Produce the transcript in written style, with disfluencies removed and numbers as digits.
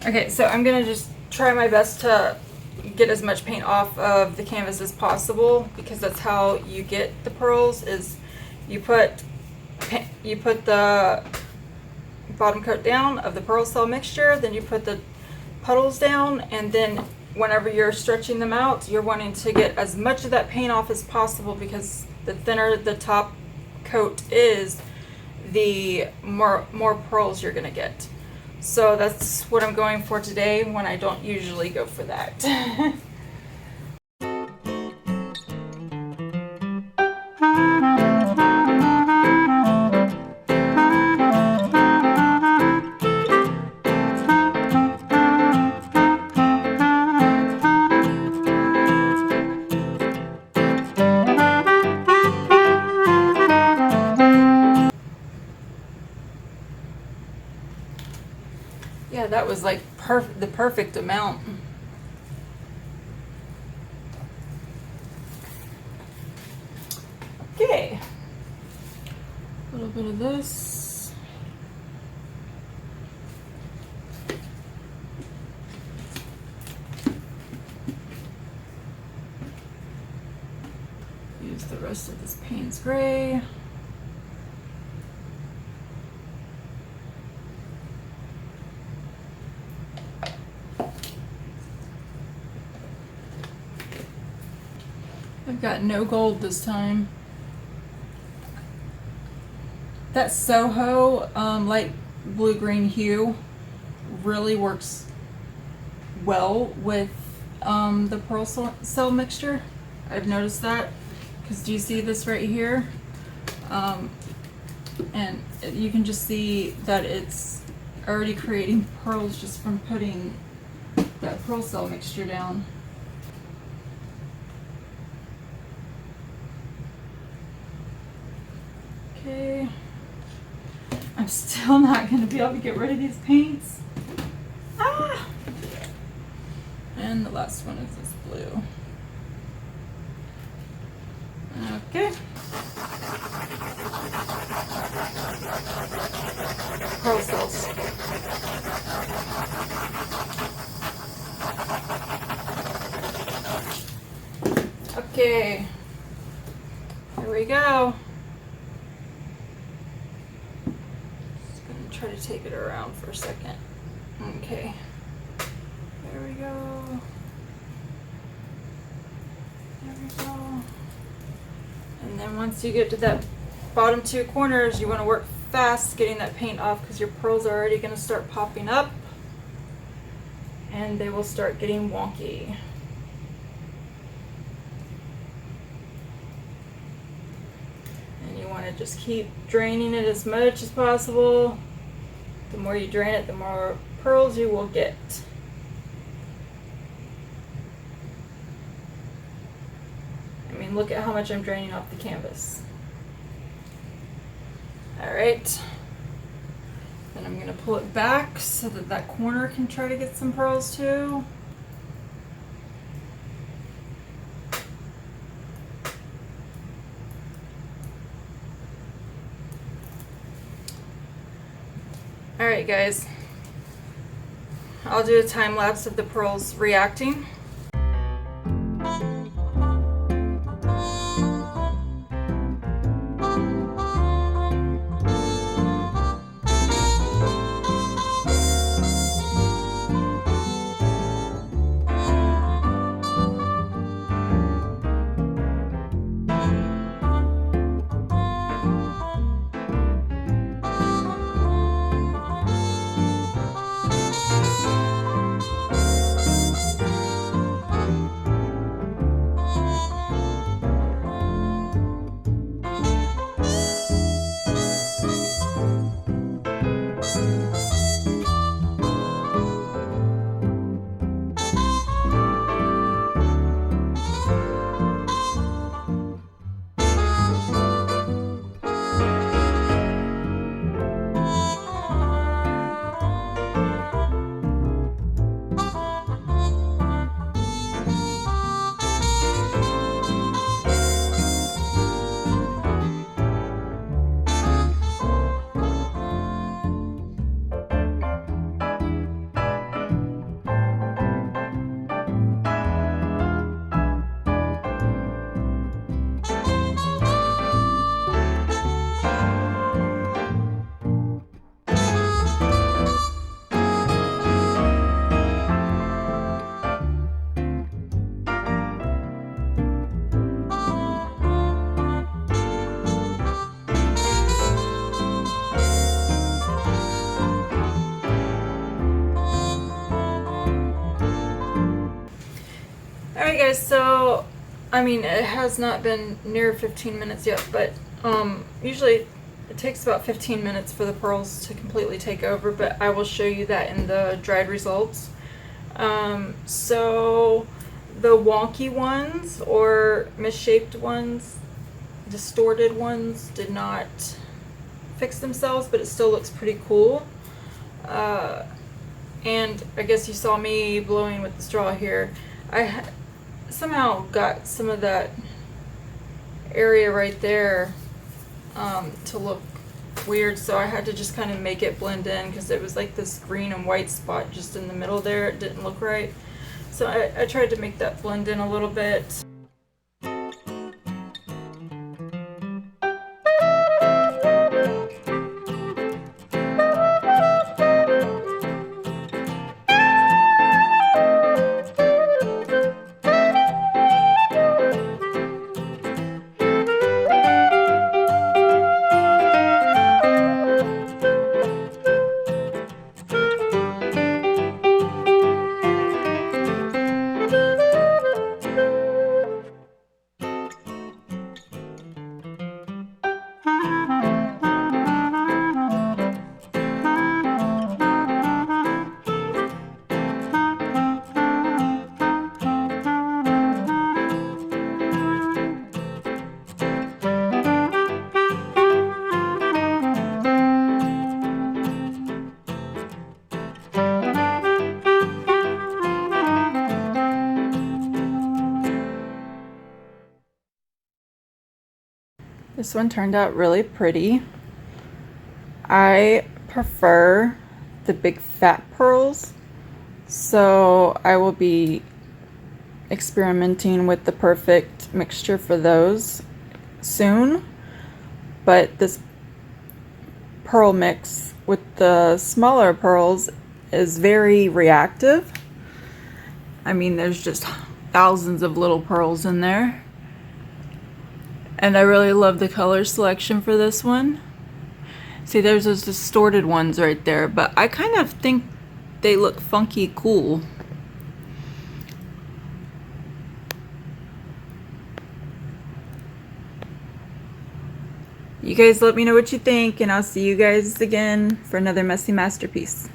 Okay, so I'm gonna just try my best to get as much paint off of the canvas as possible, because that's how you get the pearls. Is you put the bottom coat down of the pearl cell mixture, then you put the puddles down, and then whenever you're stretching them out, you're wanting to get as much of that paint off as possible, because the thinner the top coat is, the more pearls you're gonna get. So that's what I'm going for today, when I don't usually go for that. Yeah, that was like the perfect amount. Okay, a little bit of this. Use the rest of this Paynes Grey. I've got no gold this time. That Soho light blue-green hue really works well with the pearl cell mixture. I've noticed that, because do you see this right here? And you can just see that it's already creating pearls just from putting that pearl cell mixture down. Okay, I'm still not going to be able to get rid of these paints. Ah! And the last one is this blue. Okay. Pearl cells. Okay, here we go. Try to take it around for a second. Okay, there we go. There we go. And then once you get to that bottom two corners, you want to work fast getting that paint off, because your pearls are already going to start popping up and they will start getting wonky. And you want to just keep draining it as much as possible. The more you drain it, the more pearls you will get. I mean, look at how much I'm draining off the canvas. All right. Then I'm going to pull it back so that that corner can try to get some pearls too. Alright guys, I'll do a time lapse of the pearls reacting. Alright guys, so I mean it has not been near 15 minutes yet, but usually it takes about 15 minutes for the pearls to completely take over, but I will show you that in the dried results. So the wonky ones or misshaped ones, distorted ones, did not fix themselves, but it still looks pretty cool. And I guess you saw me blowing with the straw here. I somehow got some of that area right there to look weird, so I had to just kind of make it blend in because it was like this green and white spot just in the middle there. It didn't look right, so I tried to make that blend in a little bit. This one turned out really pretty. I prefer the big fat pearls, so I will be experimenting with the perfect mixture for those soon. But this pearl mix with the smaller pearls is very reactive. I mean, there's just thousands of little pearls in there. And I really love the color selection for this one. See, there's those distorted ones right there, but I kind of think they look funky cool. You guys let me know what you think, and I'll see you guys again for another messy masterpiece.